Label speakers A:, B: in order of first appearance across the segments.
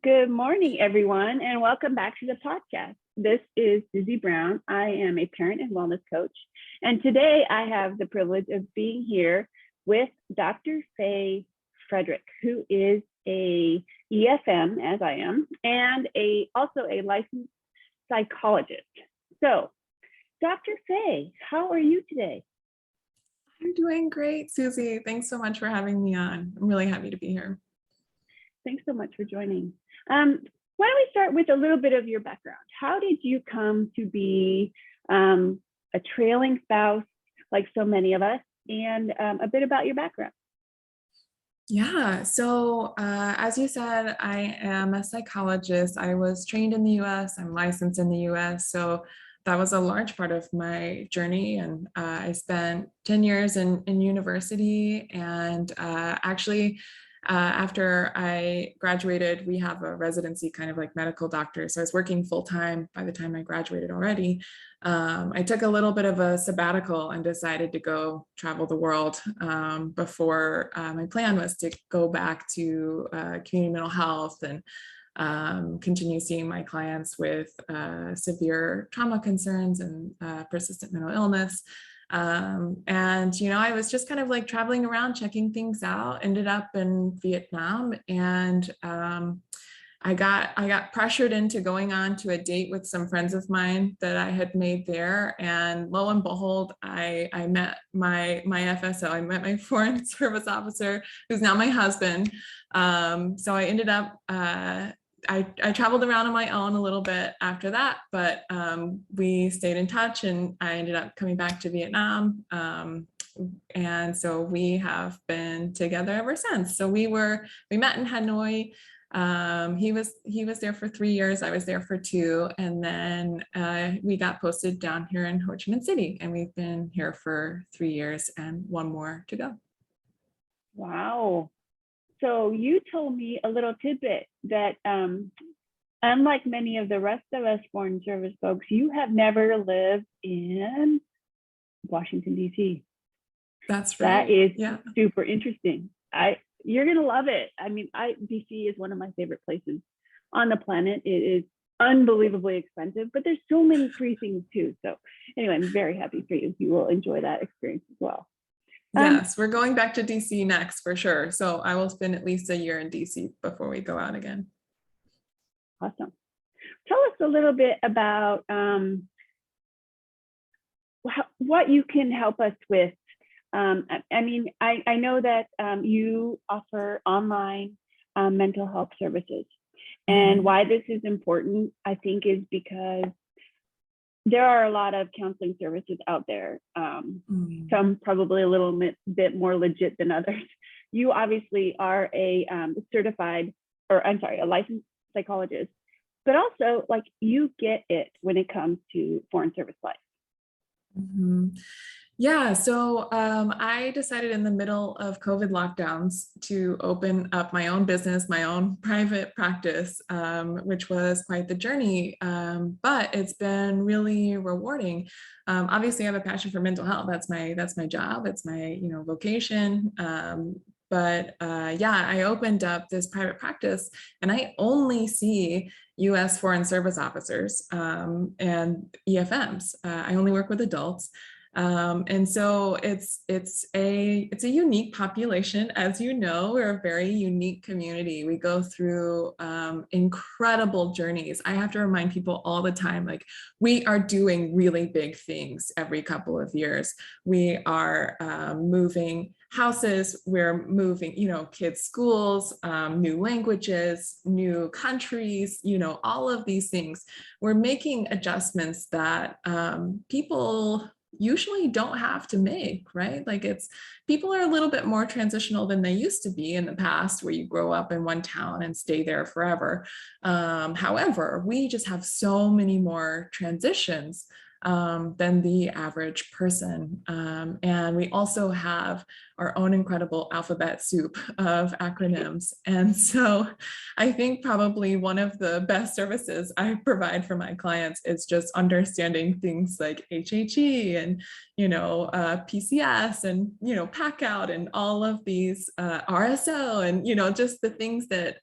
A: Good morning, everyone, and welcome back to the podcast. This is Susie Brown. I am a parent and wellness coach, and today I have the privilege of being here with Dr. Faye Frederick, who is a EFM, as I am, and also a licensed psychologist. So, Dr. Faye, how are you today?
B: I'm doing great, Susie. Thanks so much for having me on. I'm really happy to be here.
A: Thanks so much for joining. Why don't we start with a little bit of your background? How did you come to be a trailing spouse, like so many of us, and a bit about your background?
B: Yeah, so as you said, I am a psychologist. I was trained in the US, I'm licensed in the US. So that was a large part of my journey. And I spent 10 years in university. And actually, after I graduated, we have a residency kind of like medical doctor. So I was working full time by the time I graduated already. I took a little bit of a sabbatical and decided to go travel the world before my plan was to go back to community mental health and continue seeing my clients with severe trauma concerns and persistent mental illness. I was just kind of like traveling around, checking things out, ended up in Vietnam, and I got pressured into going on to a date with some friends of mine that I had made there. And lo and behold, I met my FSO. I met my foreign service officer, who's now my husband. So I ended up, I traveled around on my own a little bit after that, but we stayed in touch and I ended up coming back to Vietnam. And so we have been together ever since. So we met in Hanoi. He was there for 3 years. I was there for 2. And then we got posted down here in Ho Chi Minh City, and we've been here for 3 years and 1 more to go.
A: Wow. So you told me a little tidbit that unlike many of the rest of us foreign service folks, you have never lived in Washington, D.C.
B: That's right.
A: That is super interesting. You're going to love it. I mean, DC is one of my favorite places on the planet. It is unbelievably expensive, but there's so many free things too. So anyway, I'm very happy for you. You will enjoy that experience as well.
B: Yes, we're going back to DC next for sure. So I will spend at least a year in DC before we go out again.
A: Awesome. Tell us a little bit about what you can help us with. I know that you offer online mental health services, and why this is important, I think, is because there are a lot of counseling services out there, some probably a little bit more legit than others. You obviously are a licensed psychologist, but also like you get it when it comes to foreign service life.
B: Yeah, so I decided in the middle of COVID lockdowns to open up my own business, my own private practice, which was quite the journey, but it's been really rewarding. Obviously, I have a passion for mental health. That's my job. It's my vocation. I opened up this private practice, and I only see U.S. Foreign Service Officers and EFMs. I only work with adults. And so it's a unique population. As you know, we're a very unique community. We go through incredible journeys. I have to remind people all the time, like, we are doing really big things every couple of years. We are moving houses, we're moving, kids' schools, new languages, new countries, all of these things. We're making adjustments that people usually don't have to make, right? Like people are a little bit more transitional than they used to be in the past, where you grow up in one town and stay there forever. However, we just have so many more transitions than the average person. And we also have our own incredible alphabet soup of acronyms. And so I think probably one of the best services I provide for my clients is just understanding things like HHE and, PCS and, pack out and all of these RSO and, just the things that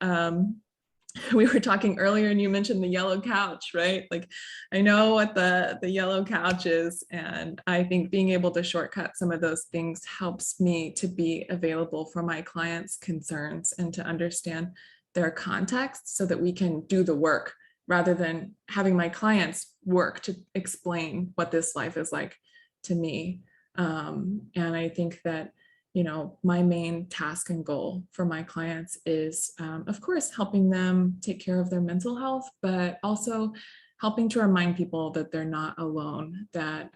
B: we were talking earlier and you mentioned the yellow couch, right? Like I know what the yellow couch is, and I think being able to shortcut some of those things helps me to be available for my clients' concerns and to understand their context so that we can do the work rather than having my clients work to explain what this life is like to me. And I think that, you know, my main task and goal for my clients is, of course, helping them take care of their mental health, but also helping to remind people that they're not alone, that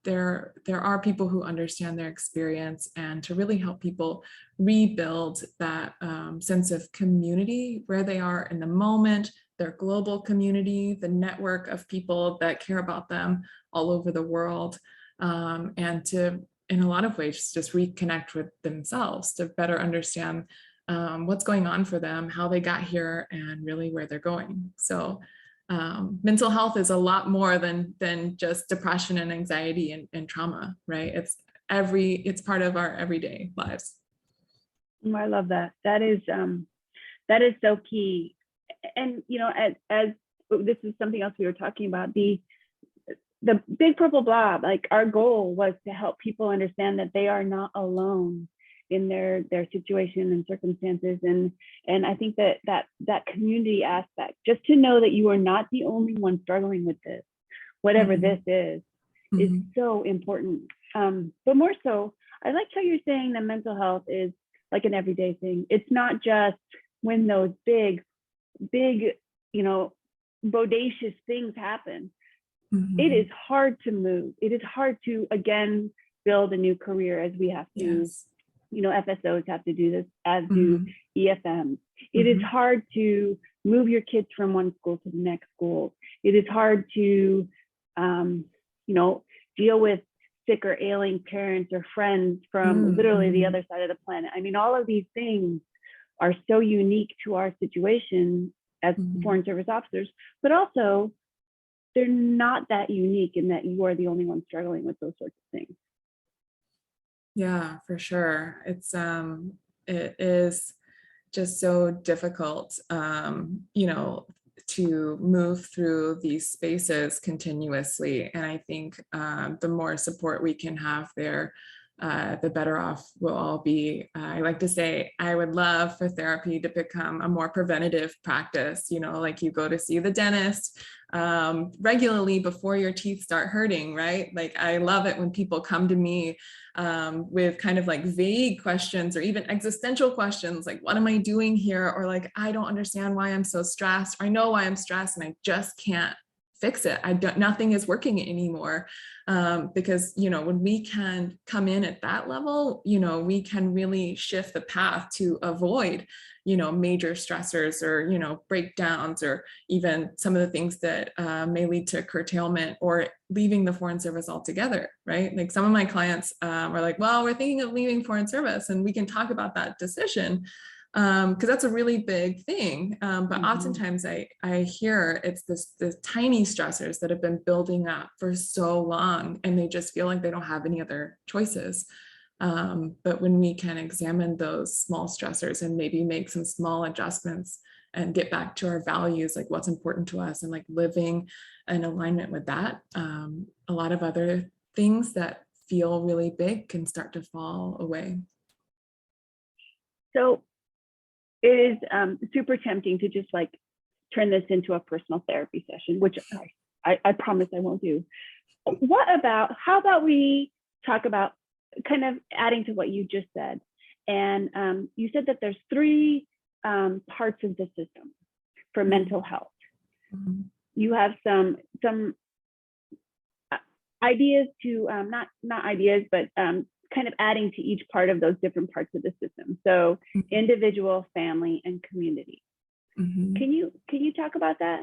B: there are people who understand their experience, and to really help people rebuild that sense of community where they are in the moment, their global community, the network of people that care about them all over the world, and to, in a lot of ways, just reconnect with themselves to better understand what's going on for them, how they got here, and really where they're going. So mental health is a lot more than just depression and anxiety and trauma, right? It's part of our everyday lives.
A: Oh, I love that. That is so key. And you know, as this is something else we were talking about, the big purple blob, like our goal was to help people understand that they are not alone in their situation and circumstances. And I think that community aspect, just to know that you are not the only one struggling with this, whatever this is so important. But more so, I like how you're saying that mental health is like an everyday thing. It's not just when those big, you know, bodacious things happen. It is hard to move. It is hard to, again, build a new career, as we have to, you know, FSOs have to do this, as do EFMs. It is hard to move your kids from one school to the next school. It is hard to, you know, deal with sick or ailing parents or friends from literally the other side of the planet. I mean, all of these things are so unique to our situation as Foreign Service officers, but also they're not that unique in that you are the only one struggling with those sorts of things.
B: Yeah, for sure. It is just so difficult, you know, to move through these spaces continuously. And I think the more support we can have there, the better off we'll all be. I like to say, I would love for therapy to become a more preventative practice, you know, like you go to see the dentist regularly before your teeth start hurting, right? Like I love it when people come to me with kind of like vague questions or even existential questions, like, what am I doing here? Or like, I don't understand why I'm so stressed. I know why I'm stressed and I just can't fix it. Nothing is working anymore. Because, you know, when we can come in at that level, you know, we can really shift the path to avoid, you know, major stressors or, you know, breakdowns, or even some of the things that may lead to curtailment or leaving the Foreign Service altogether, right? Like some of my clients are like, well, we're thinking of leaving Foreign Service, and we can talk about that decision. Because that's a really big thing. But oftentimes I hear it's the tiny stressors that have been building up for so long, and they just feel like they don't have any other choices. But when we can examine those small stressors and maybe make some small adjustments and get back to our values, like what's important to us, and like living in alignment with that, a lot of other things that feel really big can start to fall away.
A: So it is super tempting to just like turn this into a personal therapy session, which I promise I won't do. How about we talk about kind of adding to what you just said? And you said that there's three parts of the system for mental health. You have some ideas to, not ideas, but kind of adding to each part of those different parts of the system. So individual, family, and community. Can you talk about that?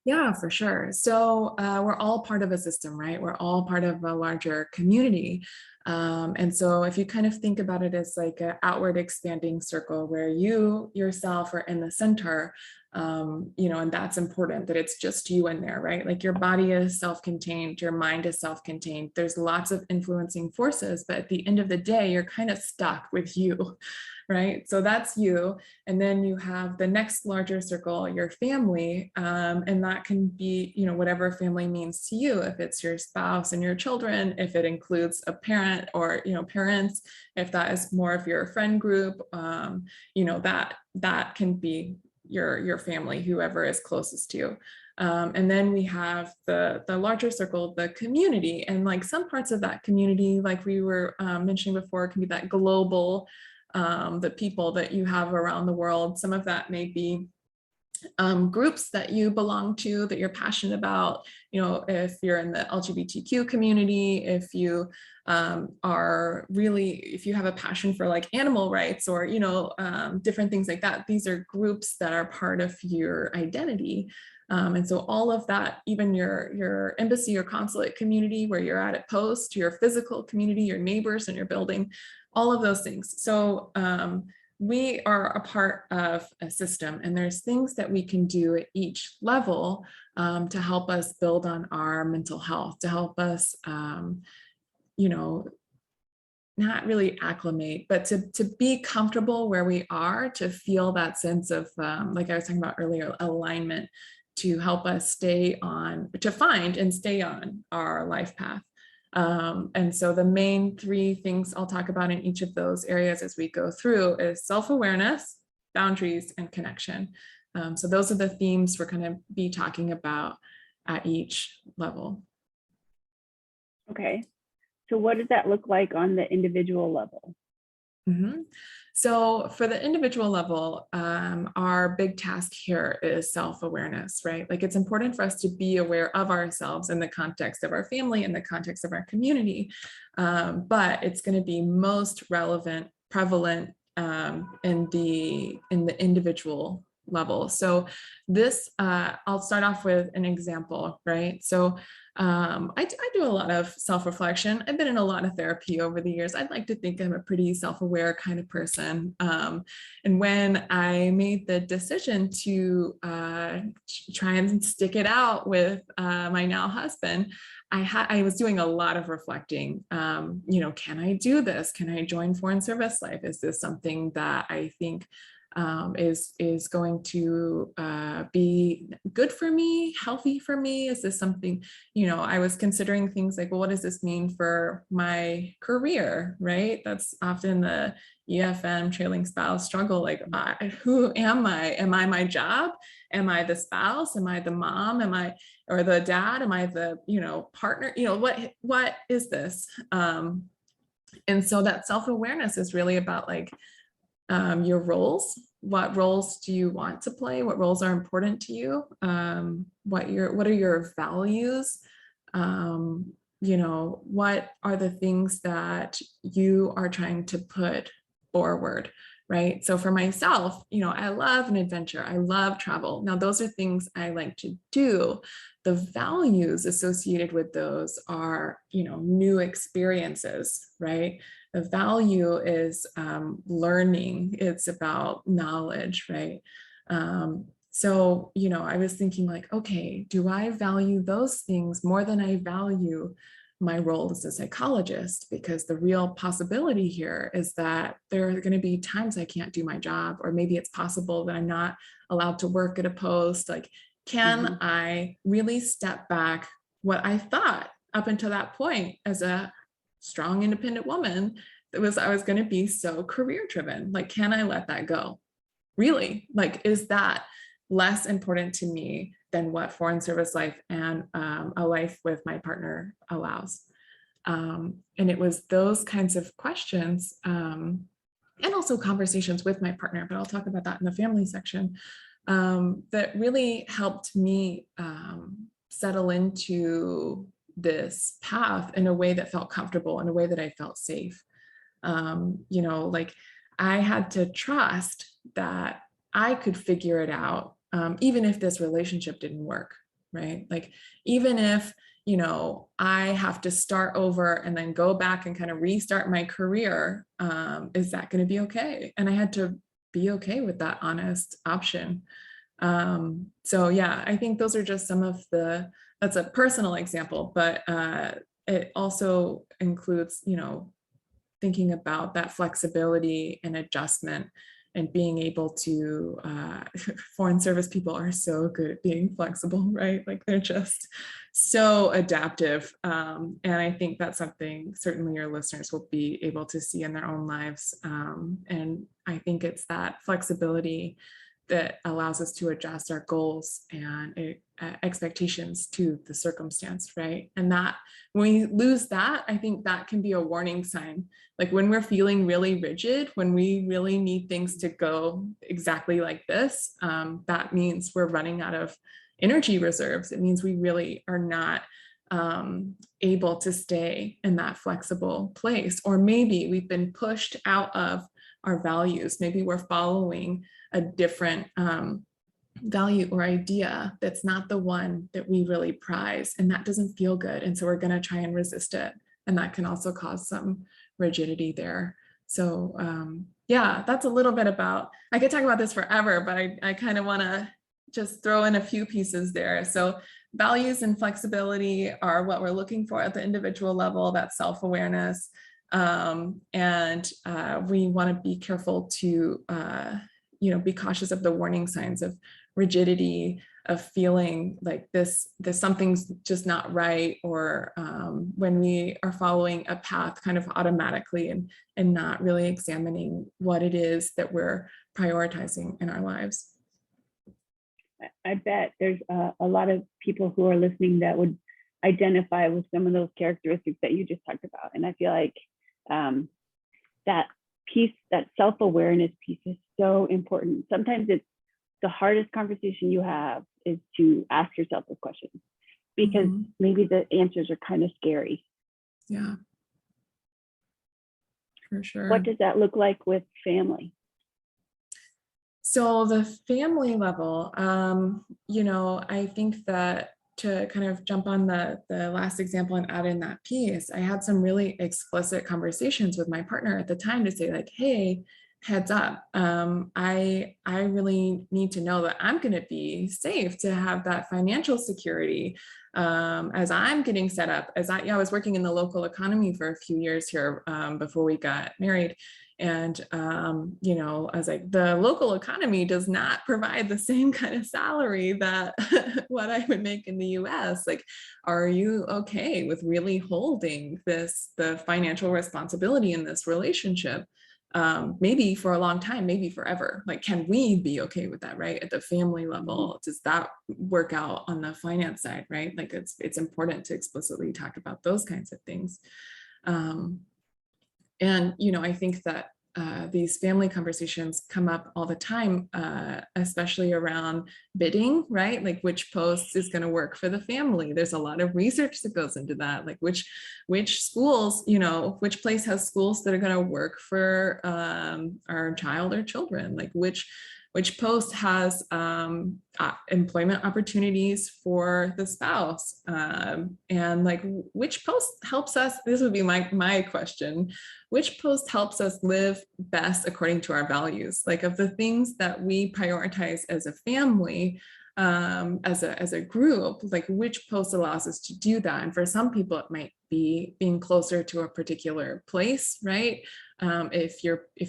B: Yeah, for sure. So we're all part of a system, right? We're all part of a larger community. And so if you kind of think about it as like an outward expanding circle where you yourself are in the center, And that's important, that it's just you in there, right? Like your body is self-contained, your mind is self-contained. There's lots of influencing forces, but at the end of the day, you're kind of stuck with you, right? So that's you. And then you have the next larger circle, your family. And that can be, whatever family means to you, if it's your spouse and your children, if it includes a parent or, parents, if that is more of your friend group, that can be your family, whoever is closest to you. And then we have the larger circle, the community, and like some parts of that community, like we were mentioning before, can be that global, the people that you have around the world. Some of that may be groups that you belong to, that you're passionate about. If you're in the LGBTQ community, if you if you have a passion for like animal rights or, different things like that, these are groups that are part of your identity. And so all of that, even your embassy or consulate community where you're at post, your physical community, your neighbors in your building, all of those things. So we are a part of a system, and there's things that we can do at each level to help us build on our mental health, to help us, not really acclimate, but to be comfortable where we are, to feel that sense of, like I was talking about earlier, alignment, to help us to find and stay on our life path. And so the main three things I'll talk about in each of those areas as we go through is self-awareness, boundaries, and connection. So those are the themes we're going to be talking about at each level.
A: Okay. So what does that look like on the individual level?
B: Mm-hmm. So for the individual level, our big task here is self-awareness, right? Like it's important for us to be aware of ourselves in the context of our family, in the context of our community, but it's going to be most prevalent in the individual level. So this, I'll start off with an example, right? So I do a lot of self-reflection. I've been in a lot of therapy over the years. I'd like to think I'm a pretty self-aware kind of person. And when I made the decision to try and stick it out with my now husband, I was doing a lot of reflecting. Can I do this? Can I join Foreign Service Life? Is this something that I think is going to be good for me, healthy for me? Is this something, I was considering things like, well, what does this mean for my career, right? That's often the EFM trailing spouse struggle. Like, who am I? Am I my job? Am I the spouse? Am I the mom? Or the dad? Am I the, partner? What is this? And so that self-awareness is really about like, your roles. What roles do you want to play? What roles are important to you? What are your values? What are the things that you are trying to put forward, right? So for myself, I love an adventure. I love travel. Now, those are things I like to do. The values associated with those are, new experiences, right? The value is learning. It's about knowledge, right? So, I was thinking like, okay, do I value those things more than I value my role as a psychologist? Because the real possibility here is that there are going to be times I can't do my job, or maybe it's possible that I'm not allowed to work at a post. Like, can I really step back what I thought up until that point as a strong, independent woman, I was going to be so career driven? Like, can I let that go? Really? Like, is that less important to me than what Foreign Service Life and a life with my partner allows? And it was those kinds of questions, and also conversations with my partner, but I'll talk about that in the family section, that really helped me settle into this path in a way that felt comfortable, in a way that I felt safe. Like I had to trust that I could figure it out, even if this relationship didn't work, right? Like, even if, I have to start over and then go back and kind of restart my career, is that going to be okay? And I had to be okay with that honest option. So yeah, I think those are just some of that's a personal example, but it also includes, thinking about that flexibility and adjustment and being able to, foreign service people are so good at being flexible, right? Like they're just so adaptive. And I think that's something certainly your listeners will be able to see in their own lives. And I think it's that flexibility that allows us to adjust our goals and expectations to the circumstance, right? And that when we lose that, I think that can be a warning sign. Like when we're feeling really rigid, when we really need things to go exactly like this, that means we're running out of energy reserves. It means we really are not able to stay in that flexible place. Or maybe we've been pushed out of our values. Maybe we're following a different value or idea that's not the one that we really prize, and that doesn't feel good. And so we're going to try and resist it. And that can also cause some rigidity there. So yeah, that's a little bit about, I could talk about this forever, but I kind of want to just throw in a few pieces there. So values and flexibility are what we're looking for at the individual level, that self-awareness. And we want to be careful to, be cautious of the warning signs of rigidity, of feeling like this something's just not right, or when we are following a path kind of automatically and not really examining what it is that we're prioritizing in our lives.
A: I bet there's a lot of people who are listening that would identify with some of those characteristics that you just talked about. And I feel like that piece, that self-awareness piece is so important. Sometimes it's the hardest conversation you have is to ask yourself those questions because maybe the answers are kind of scary.
B: Yeah, for sure.
A: What does that look like with family?
B: So the family level, I think that to kind of jump on the last example and add in that piece, I had some really explicit conversations with my partner at the time to say like, hey, heads up, I really need to know that I'm going to be safe to have that financial security as I'm getting set up. I was working in the local economy for a few years here before we got married. And, I was like, the local economy does not provide the same kind of salary that what I would make in the US. Like, are you okay with really holding the financial responsibility in this relationship? Maybe for a long time, maybe forever. Like, can we be okay with that, right? At the family level, does that work out on the finance side, right? Like it's important to explicitly talk about those kinds of things. And, I think that these family conversations come up all the time, especially around bidding, right? Like which post is going to work for the family. There's a lot of research that goes into that, like which schools, which place has schools that are going to work for our child or children, like which post has employment opportunities for the spouse, and like which post helps us, this would be my question, which post helps us live best according to our values, like of the things that we prioritize as a family, as a group, like which post allows us to do that. And for some people it might be being closer to a particular place, right? If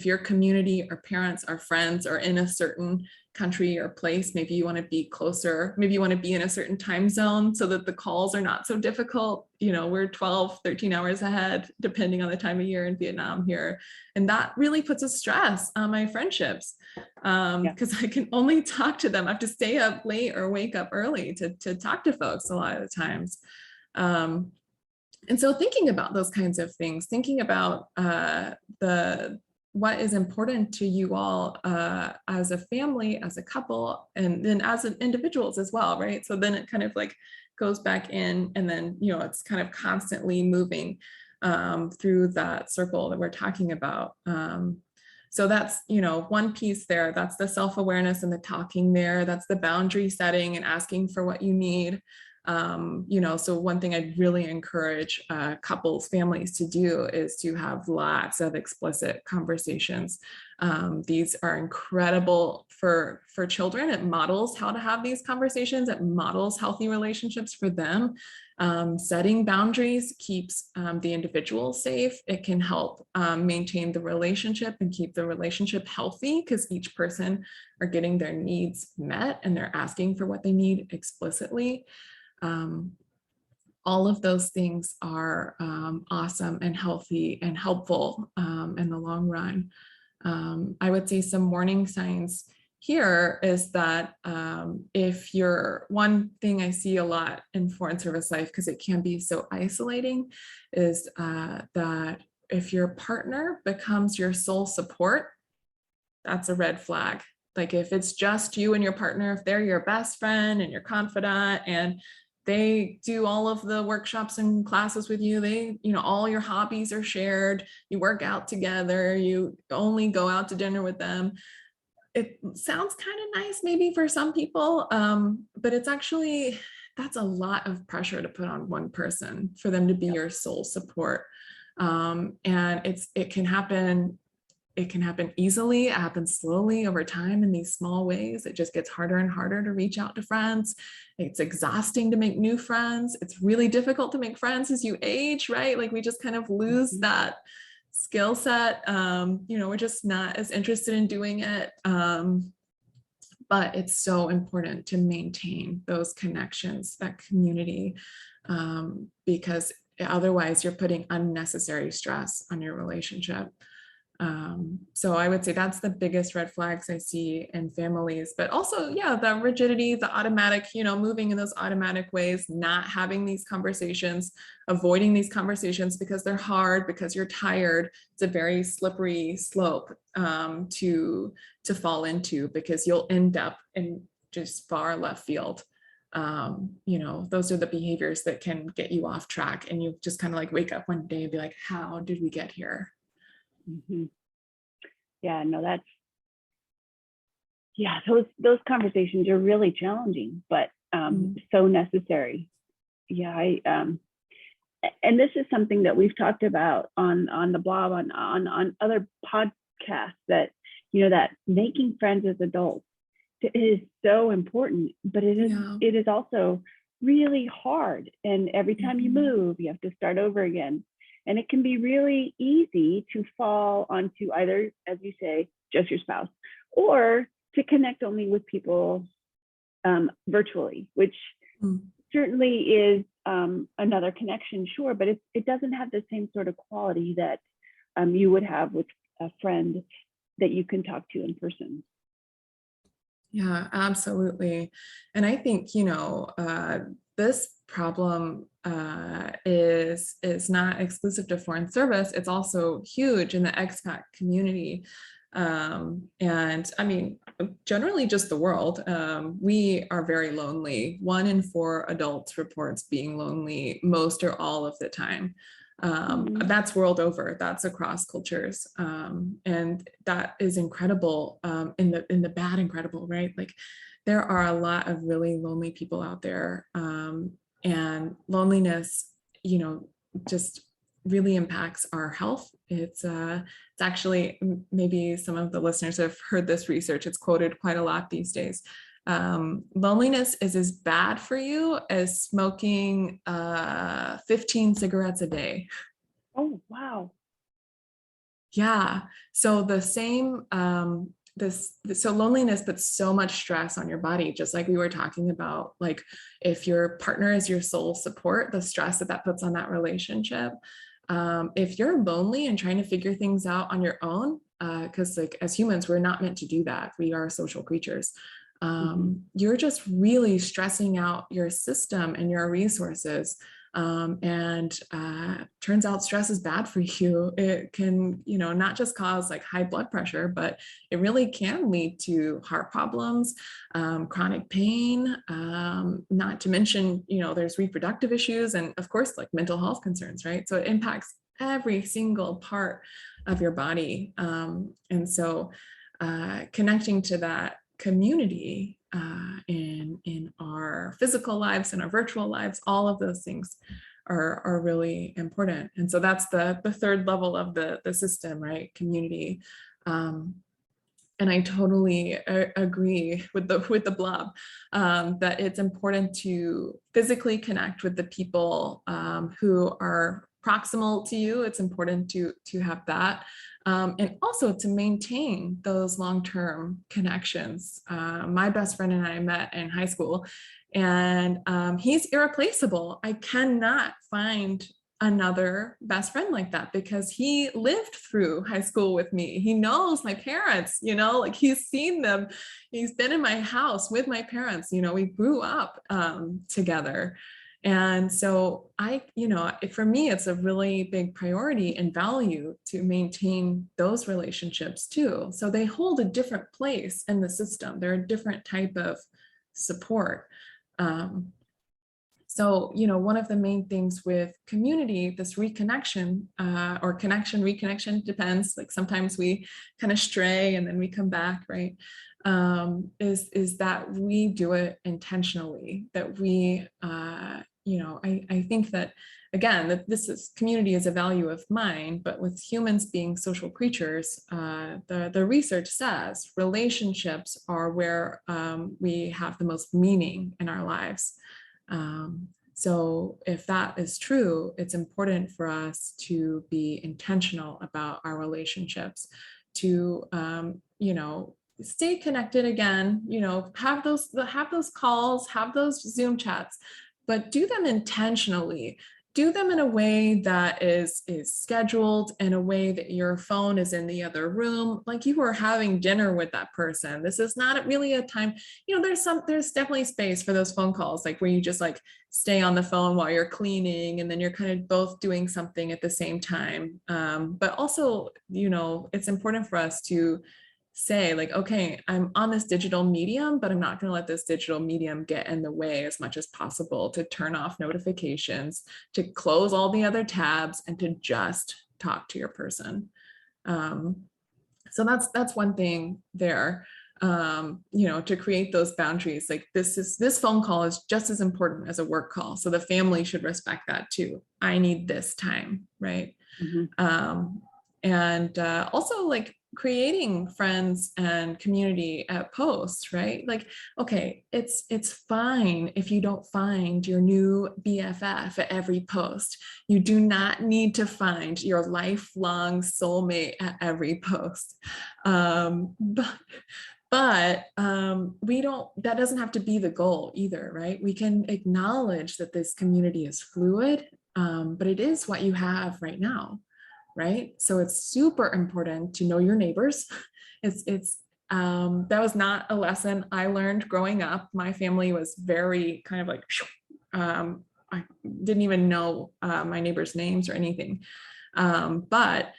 B: your community or parents or friends are in a certain country or place, maybe you want to be closer, maybe you want to be in a certain time zone so that the calls are not so difficult. We're 12, 13 hours ahead, depending on the time of year in Vietnam here. And that really puts a stress on my friendships because I can only talk to them. I have to stay up late or wake up early to talk to folks a lot of the times. And so thinking about those kinds of things, thinking about what is important to you all as a family, as a couple, and then as individuals as well, right? So then it kind of like goes back in, and then, it's kind of constantly moving through that circle that we're talking about. So that's, one piece there. That's the self-awareness and the talking there. That's the boundary setting and asking for what you need. So one thing I'd really encourage couples, families to do is to have lots of explicit conversations. These are incredible for children. It models how to have these conversations. It models healthy relationships for them. Setting boundaries keeps the individual safe. It can help maintain the relationship and keep the relationship healthy, because each person are getting their needs met and they're asking for what they need explicitly. All of those things are awesome and healthy and helpful in the long run. I would say some warning signs here is that if you're, one thing I see a lot in foreign service life, because it can be so isolating, is that if your partner becomes your sole support, that's a red flag. Like if it's just you and your partner, if they're your best friend and your confidant, and they do all of the workshops and classes with you, all your hobbies are shared, you work out together, you only go out to dinner with them. It sounds kind of nice maybe for some people, but it's actually, that's a lot of pressure to put on one person for them to be your sole support. And it can happen. It can happen easily. It happens slowly over time in these small ways. It just gets harder and harder to reach out to friends. It's exhausting to make new friends. It's really difficult to make friends as you age, right? Like we just kind of lose that skill set. We're just not as interested in doing it. But it's so important to maintain those connections, that community, because otherwise you're putting unnecessary stress on your relationship. So I would say that's the biggest red flags I see in families, but also, the rigidity, the automatic, moving in those automatic ways, not having these conversations, avoiding these conversations because they're hard, because you're tired. It's a very slippery slope to fall into, because you'll end up in just far left field. Those are the behaviors that can get you off track, and you just kind of like wake up one day and be like, how did we get here?
A: Mm-hmm. Yeah, no, those conversations are really challenging, but so necessary. Yeah, and this is something that we've talked about on the blog, on other podcasts, that that making friends as adults is so important, but it is also really hard. And every time you move, you have to start over again. And it can be really easy to fall onto either, as you say, just your spouse, or to connect only with people virtually, which certainly is another connection, sure, but it doesn't have the same sort of quality that you would have with a friend that you can talk to in person.
B: Yeah, absolutely. And I think, this problem is not exclusive to foreign service. It's also huge in the expat community. And I mean, generally just the world. We are very lonely. 1 in 4 adults reports being lonely most or all of the time. That's world over, that's across cultures. And that is incredible, in the bad incredible, right? Like there are a lot of really lonely people out there. And loneliness, just really impacts our health. It's actually, maybe some of the listeners have heard this research, it's quoted quite a lot these days. Loneliness is as bad for you as smoking 15 cigarettes a day.
A: Oh, wow.
B: Yeah. So the same, so loneliness puts so much stress on your body, just like we were talking about. Like if your partner is your sole support, the stress that puts on that relationship. If you're lonely and trying to figure things out on your own, because like as humans, we're not meant to do that. We are social creatures. You're just really stressing out your system and your resources. And turns out stress is bad for you. It can, not just cause like high blood pressure, but it really can lead to heart problems, chronic pain, not to mention, there's reproductive issues and of course, like mental health concerns, right? So it impacts every single part of your body. And so connecting to that community in our physical lives, in our virtual lives. All of those things are really important. And so that's the third level of the system, right? Community. And I totally agree with the blob, that it's important to physically connect with the people who are proximal to you. It's important to have that. And also to maintain those long-term connections. My best friend and I met in high school, and he's irreplaceable. I cannot find another best friend like that because he lived through high school with me. He knows my parents, like he's seen them. He's been in my house with my parents. We grew up together. And so for me, it's a really big priority and value to maintain those relationships too. So they hold a different place in the system. They're a different type of support. So, one of the main things with community, this reconnection or connection, reconnection, depends. Like sometimes we kind of stray and then we come back, right? Is that we do it intentionally, that we, I think that, again, that community is a value of mine, but with humans being social creatures, the research says relationships are where we have the most meaning in our lives. So if that is true, it's important for us to be intentional about our relationships, to, stay connected again, have those calls, have those Zoom chats, but do them intentionally. Do them in a way that is scheduled, in a way that your phone is in the other room, like you were having dinner with that person. This is not really a time, there's definitely space for those phone calls, like where you just like stay on the phone while you're cleaning and then you're kind of both doing something at the same time. But also, it's important for us to say like, okay, I'm on this digital medium, but I'm not going to let this digital medium get in the way as much as possible, to turn off notifications, to close all the other tabs, and to just talk to your person. So that's one thing there, to create those boundaries. Like this phone call is just as important as a work call. So the family should respect that too. I need this time, right? Mm-hmm. And also like creating friends and community at posts, right? Like, okay, it's fine if you don't find your new BFF at every post. You do not need to find your lifelong soulmate at every post. But that doesn't have to be the goal either, right? We can acknowledge that this community is fluid, but it is what you have right now. Right? So it's super important to know your neighbors. That was not a lesson I learned growing up. My family was very kind of like, I didn't even know my neighbors' names or anything. But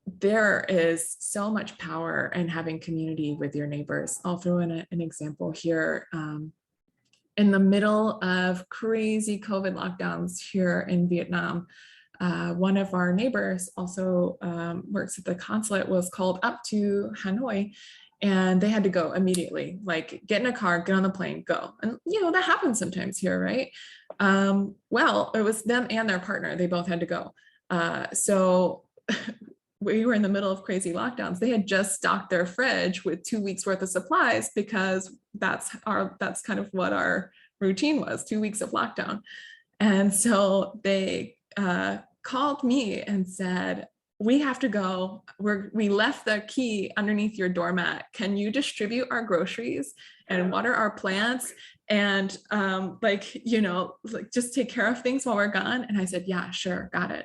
B: there is so much power in having community with your neighbors. I'll throw in an example here. In the middle of crazy COVID lockdowns here in Vietnam, one of our neighbors also works at the consulate, was called up to Hanoi, and they had to go immediately, like get in a car, get on the plane, go. And that happens sometimes here, right? Well, it was them and their partner. They both had to go. So we were in the middle of crazy lockdowns. They had just stocked their fridge with 2 weeks worth of supplies, because that's kind of what our routine was, 2 weeks of lockdown. And so they called me and said, we have to go. We left the key underneath your doormat. Can you distribute our groceries and water our plants and just take care of things while we're gone? And I said, yeah, sure, got it.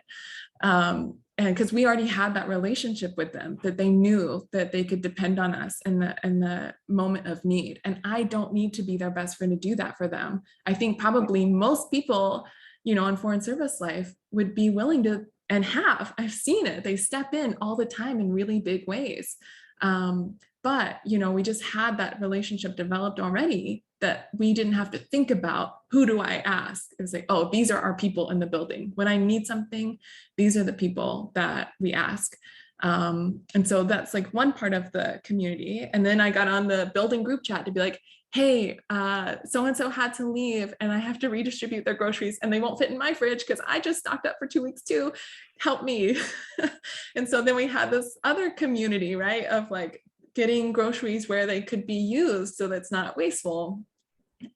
B: And because we already had that relationship with them, that they knew that they could depend on us in the moment of need. And I don't need to be their best friend to do that for them. I think probably most people, in foreign service life would be willing to, and I've seen it. They step in all the time in really big ways. But, we just had that relationship developed already, that we didn't have to think about, who do I ask? It was like, oh, these are our people in the building. When I need something, these are the people that we ask. And so that's like one part of the community. And then I got on the building group chat to be like, hey, so-and-so had to leave and I have to redistribute their groceries and they won't fit in my fridge because I just stocked up for 2 weeks too. Help me. And so then we had this other community, right, of like getting groceries where they could be used so that's not wasteful.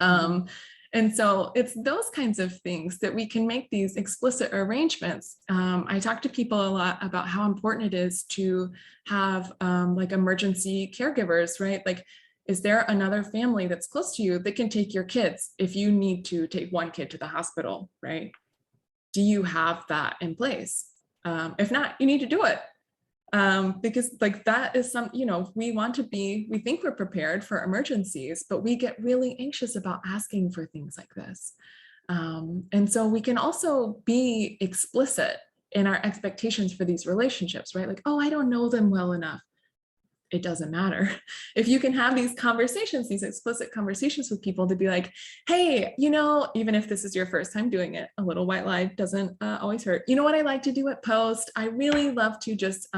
B: And so it's those kinds of things that we can make these explicit arrangements. I talk to people a lot about how important it is to have like emergency caregivers, right? Like, is there another family that's close to you that can take your kids if you need to take one kid to the hospital, right? Do you have that in place? If not, you need to do it. Because like that is some, we want to be, we think we're prepared for emergencies, but we get really anxious about asking for things like this. And so we can also be explicit in our expectations for these relationships, right? Like, oh, I don't know them well enough. It doesn't matter. If you can have these conversations, these explicit conversations with people to be like, hey, even if this is your first time doing it, a little white lie doesn't always hurt. You know what I like to do at Post? I really love to just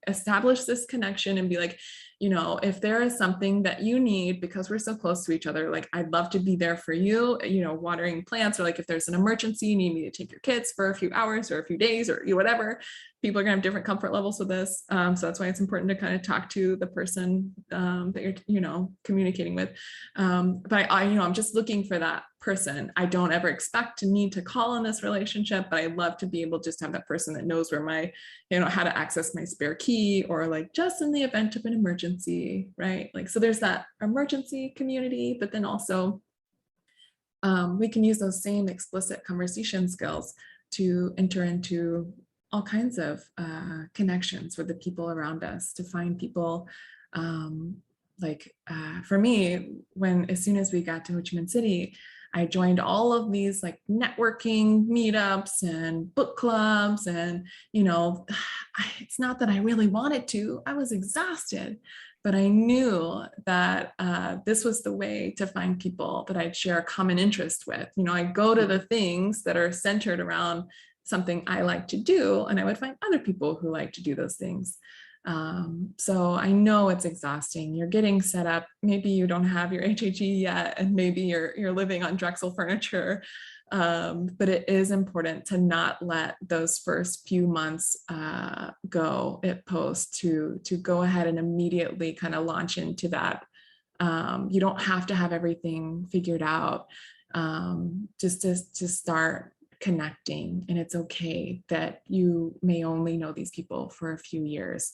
B: establish this connection and be like, if there is something that you need because we're so close to each other, like I'd love to be there for you, watering plants, or like if there's an emergency, you need me to take your kids for a few hours or a few days or whatever. People are gonna have different comfort levels with this. So that's why it's important to kind of talk to the person that you're, communicating with. But I'm just looking for that person. I don't ever expect to need to call in this relationship, but I love to be able just to have that person that knows where my, how to access my spare key, or like just in the event of an emergency, right? Like, so there's that emergency community, but then also we can use those same explicit conversation skills to enter into all kinds of connections with the people around us, to find people for me, as soon as we got to Ho Chi Minh City, I joined all of these like networking meetups and book clubs, and it's not that I really wanted to, I was exhausted, but I knew that this was the way to find people that I'd share a common interest with. I go to the things that are centered around something I like to do, and I would find other people who like to do those things. So I know it's exhausting. You're getting set up. Maybe you don't have your HHE yet, and maybe you're living on Drexel furniture. But it is important to not let those first few months go at Post, to go ahead and immediately kind of launch into that. You don't have to have everything figured out. Just to start connecting, and it's okay that you may only know these people for a few years,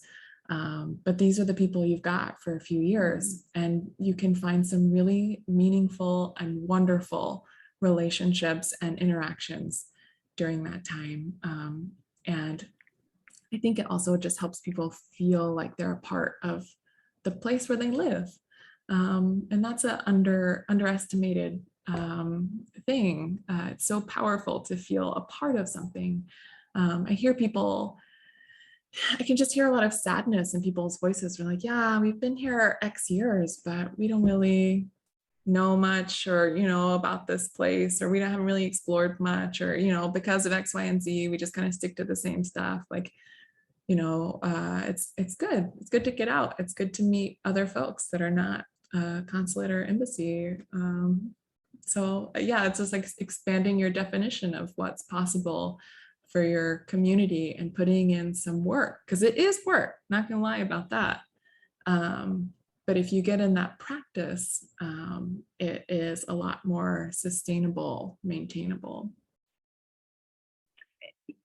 B: but these are the people you've got for a few years, and you can find some really meaningful and wonderful relationships and interactions during that time. And I think it also just helps people feel like they're a part of the place where they live. And that's an underestimated thing. It's so powerful to feel a part of something. I can just hear a lot of sadness in people's voices. They're like, yeah, we've been here X years, but we don't really know much, or, about this place, or we haven't really explored much, or, because of X, Y, and Z, we just kind of stick to the same stuff. Like, it's good. It's good to get out. It's good to meet other folks that are not consulate or embassy. So yeah, it's just like expanding your definition of what's possible for your community and putting in some work, because it is work, not gonna lie about that. But if you get in that practice, it is a lot more sustainable, maintainable.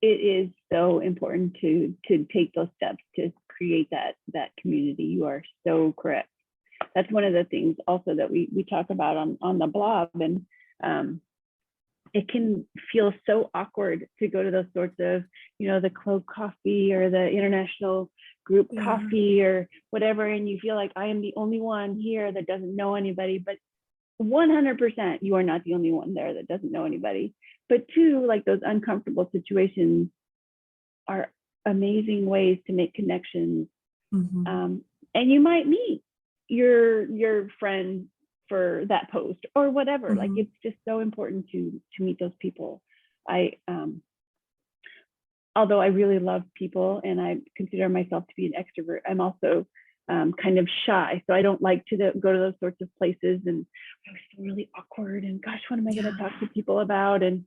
A: It is so important to take those steps to create that community. You are so correct. That's one of the things also that we talk about on the blog, and it can feel so awkward to go to those sorts of, the club coffee or the international group coffee or whatever, and you feel like I am the only one here that doesn't know anybody. But 100% you are not the only one there that doesn't know anybody. But two, like those uncomfortable situations are amazing ways to make connections. And you might meet your friend for that post or whatever. Like, it's just so important to meet those people. Although I really love people and I consider myself to be an extrovert, I'm also kind of shy. So I don't like to go to those sorts of places, and I was feel really awkward and gosh, what am I going to talk to people about? And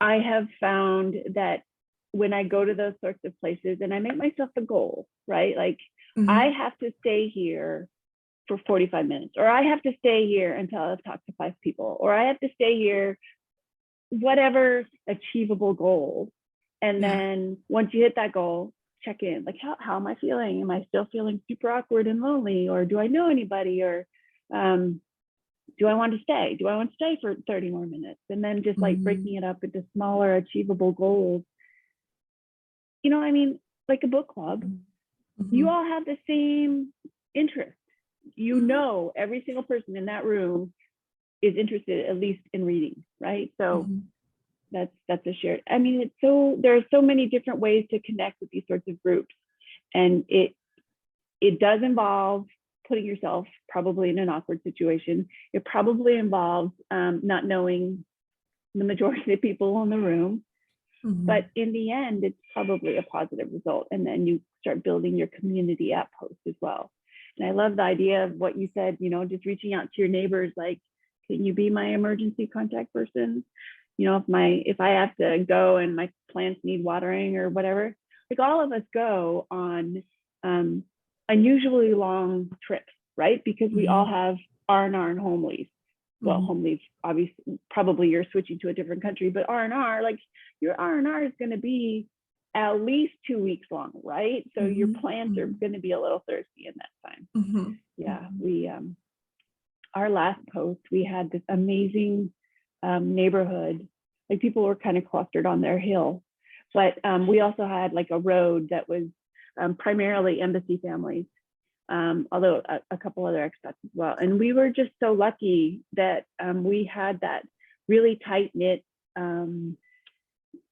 A: I have found that when I go to those sorts of places and I make myself a goal, right? Like I have to stay here for 45 minutes, or I have to stay here until I've talked to 5 people, or I have to stay here, whatever achievable goal. And then once you hit that goal, check in, like, how am I feeling? Am I still feeling super awkward and lonely? Or do I know anybody? Or do I want to stay? Do I want to stay for 30 more minutes? And then just like breaking it up into smaller achievable goals. You know, I mean, like a book club, you all have the same interest. You know, every single person in that room is interested at least in reading, right? So that's a shared, I mean, there are so many different ways to connect with these sorts of groups. And it does involve putting yourself probably in an awkward situation. It probably involves not knowing the majority of the people in the room. But in the end, it's probably a positive result. And then you start building your community app post as well. And I love the idea of what you said, you know, just reaching out to your neighbors, like, can you be my emergency contact person? You know, if I have to go and my plants need watering or whatever, like all of us go on unusually long trips, right? Because we all have R&R and home leave. Well, home leave, obviously, probably you're switching to a different country, but R&R, like your R&R is going to be at least 2 weeks long, right? So your plants are going to be a little thirsty in that time. Yeah, we, our last post, we had this amazing neighborhood, like people were kind of clustered on their hill, but we also had like a road that was primarily embassy families, although a couple other expats as well. And we were just so lucky that we had that really tight knit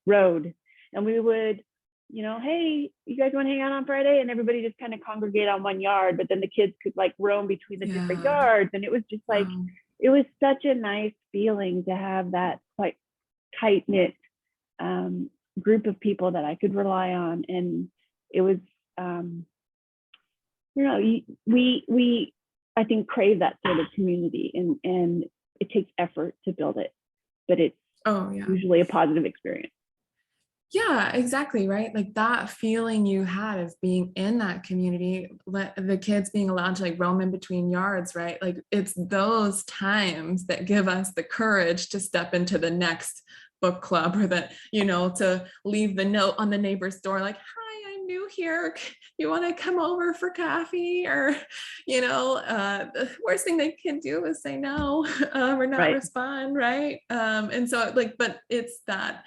A: road. And we would, you know, hey, you guys want to hang out on Friday? And everybody just kind of congregate on one yard, but then the kids could like roam between the different yards. And it was just like, it was such a nice feeling to have that like tight knit group of people that I could rely on. And it was, you know, we I think crave that sort of community, and it takes effort to build it, but it's usually a positive experience.
B: Yeah, exactly, right? Like that feeling you had of being in that community, the kids being allowed to like roam in between yards, right? Like it's those times that give us the courage to step into the next book club, or that, you know, to leave the note on the neighbor's door, like, hi, I'm new here. You want to come over for coffee? Or, you know, the worst thing they can do is say no or not respond, right? And so like, but it's that,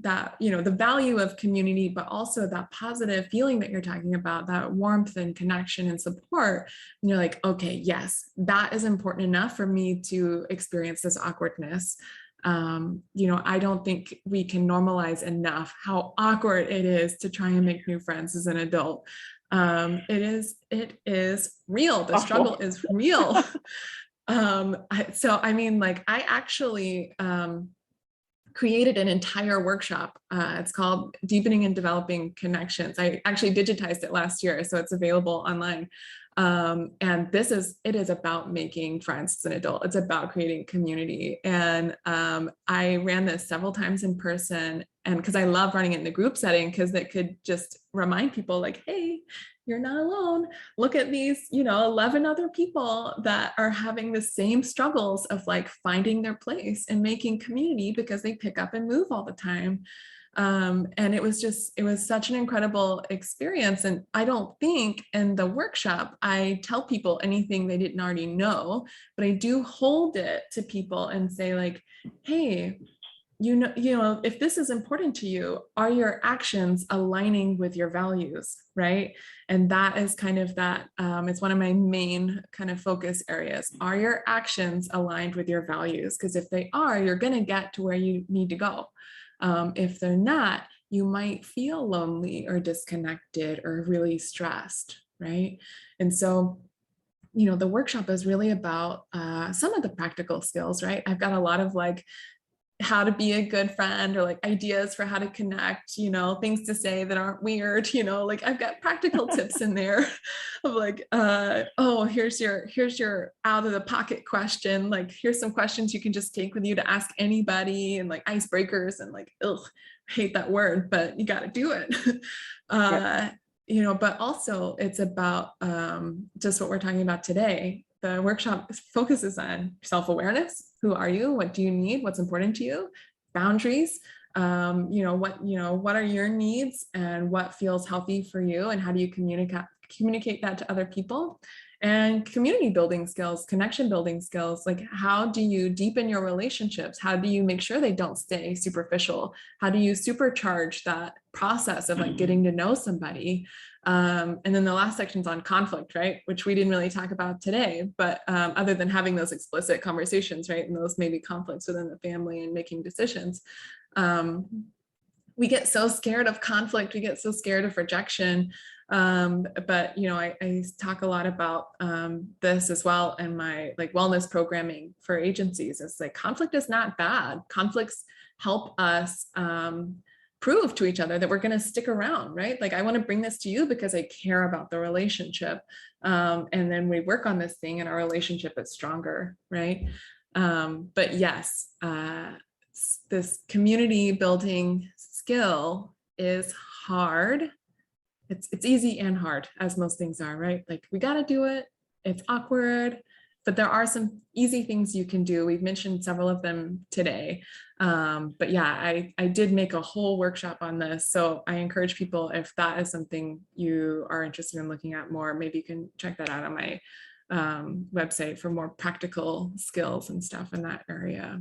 B: that, you know, the value of community, but also that positive feeling that you're talking about, that warmth and connection and support. And you're like, okay, yes, that is important enough for me to experience this awkwardness. You know, I don't think we can normalize enough how awkward it is to try and make new friends as an adult. It is real. The struggle is real. So, I mean, like I actually, created an entire workshop. It's called Deepening and Developing Connections. I actually digitized it last year, so it's available online. And it is about making friends as an adult. It's about creating community. And I ran this several times in person, and because I love running it in the group setting, because it could just remind people like, hey, you're not alone. Look at these, you know, 11 other people that are having the same struggles of like finding their place and making community because they pick up and move all the time. And it was such an incredible experience. And I don't think in the workshop, I tell people anything they didn't already know, but I do hold it to people and say like, hey, you know, if this is important to you, are your actions aligning with your values, right? And that is kind of that, it's one of my main kind of focus areas. Are your actions aligned with your values? Because if they are, you're going to get to where you need to go. If they're not, you might feel lonely or disconnected or really stressed, right? And so, you know, the workshop is really about some of the practical skills, right? I've got a lot of like how to be a good friend, or like ideas for how to connect, things to say that aren't weird, like I've got practical tips in there of like, oh, here's your out of the pocket question. Like, here's some questions you can just take with you to ask anybody, and like icebreakers, and like, ugh, I hate that word, but you got to do it.
A: Yep.
B: But also it's about just what we're talking about today. The workshop focuses on self-awareness. Who are you? What do you need? What's important to you? Boundaries. What are your needs, and what feels healthy for you, and how do you communicate that to other people? And community building skills, connection building skills, like how do you deepen your relationships? How do you make sure they don't stay superficial? How do you supercharge that process of like getting to know somebody? And then the last section's on conflict, right? Which we didn't really talk about today, but other than having those explicit conversations, right? And those maybe conflicts within the family and making decisions. We get so scared of conflict, we get so scared of rejection. But I talk a lot about this as well in my like wellness programming for agencies. It's like conflict is not bad. Conflicts help us prove to each other that we're going to stick around, right? Like, I want to bring this to you because I care about the relationship. And then we work on this thing and our relationship is stronger, right? But yes, this community building skill is hard. It's easy and hard, as most things are, right? Like, we got to do it. It's awkward, but there are some easy things you can do. We've mentioned several of them today. But yeah, I did make a whole workshop on this. So I encourage people, if that is something you are interested in looking at more, maybe you can check that out on my website for more practical skills and stuff in that area.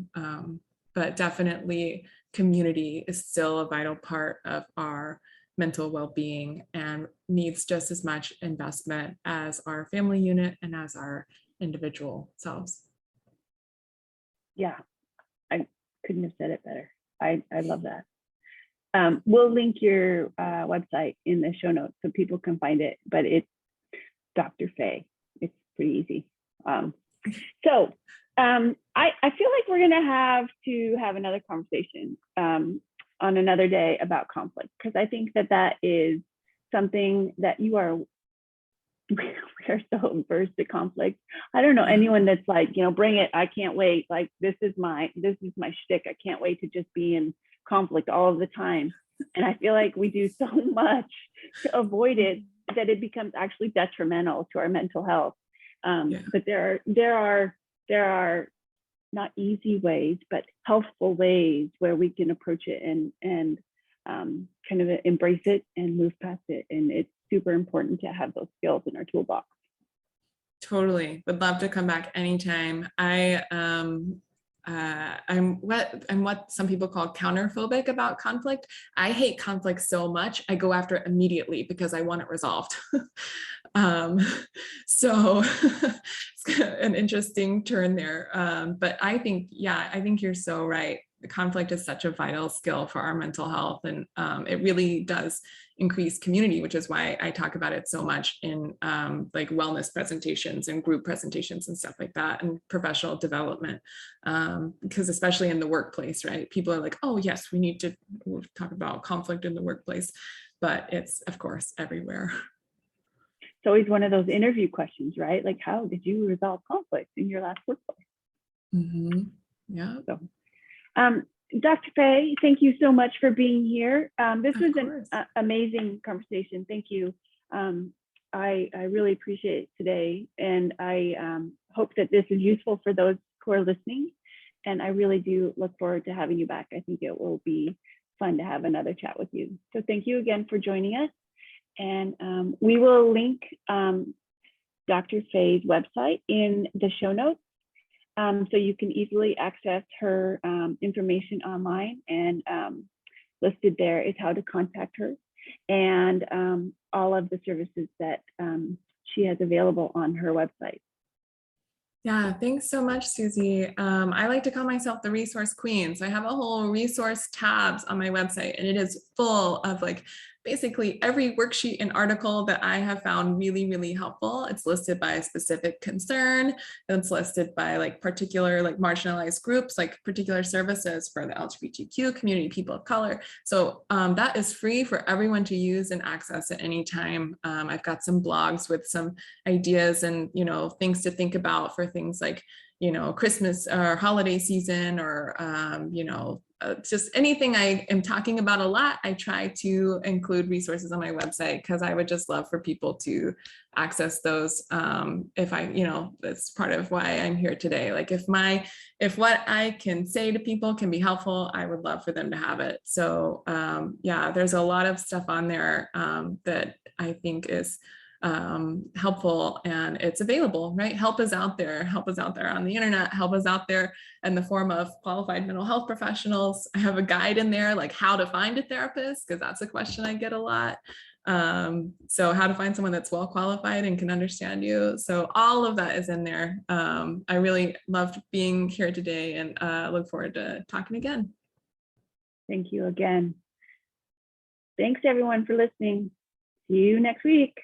B: But definitely community is still a vital part of our mental well-being and needs just as much investment as our family unit and as our individual selves.
A: Yeah, I couldn't have said it better. I love that. We'll link your website in the show notes so people can find it, but it's Dr. Faye. It's pretty easy. So I feel like we're gonna have another conversation on another day about conflict, because I think that is something that we are so averse to conflict. I don't know anyone that's like, bring it, I can't wait. Like, this is my shtick. I can't wait to just be in conflict all of the time. And I feel like we do so much to avoid it that it becomes actually detrimental to our mental health. But there are not easy ways, but helpful ways where we can approach it and kind of embrace it and move past it. And it's super important to have those skills in our toolbox.
B: Totally. Would love to come back anytime. I'm what some people call counterphobic about conflict. I hate conflict so much, I go after it immediately because I want it resolved. So it's an interesting turn there. But I think you're so right. The conflict is such a vital skill for our mental health, and it really does increase community, which is why I talk about it so much in like wellness presentations and group presentations and stuff like that, and professional development, because especially in the workplace, right? People are like, oh yes, we need to talk about conflict in the workplace, but it's of course everywhere.
A: It's always one of those interview questions, right? Like, how did you resolve conflict in your last workplace?
B: Mm-hmm. Yeah.
A: So, Dr. Faye, thank you so much for being here. This was an amazing conversation. Thank you. I really appreciate it today, and I hope that this is useful for those who are listening. And I really do look forward to having you back. I think it will be fun to have another chat with you. So thank you again for joining us. And we will link Dr. Faye's website in the show notes. So you can easily access her information online, and listed there is how to contact her and all of the services that she has available on her website.
B: Yeah, thanks so much, Susie. I like to call myself the resource queen. So I have a whole resource tabs on my website, and it is full of like basically every worksheet and article that I have found really, really helpful. It's listed by a specific concern. And it's listed by like particular like marginalized groups, like particular services for the LGBTQ community, people of color. So that is free for everyone to use and access at any time. I've got some blogs with some ideas and, you know, things to think about for things like, you know, Christmas or holiday season, or, you know, just anything I am talking about a lot. I try to include resources on my website because I would just love for people to access those. If I, you know, that's part of why I'm here today. Like if what I can say to people can be helpful, I would love for them to have it. So yeah, there's a lot of stuff on there that I think is helpful, and it's available, right? Help is out there on the internet, help is out there in the form of qualified mental health professionals. I have a guide in there, like how to find a therapist, because that's a question I get a lot. So how to find someone that's well qualified and can understand you. So all of that is in there. I really loved being here today, and look forward to talking again.
A: Thank you again. Thanks everyone for listening. See you next week.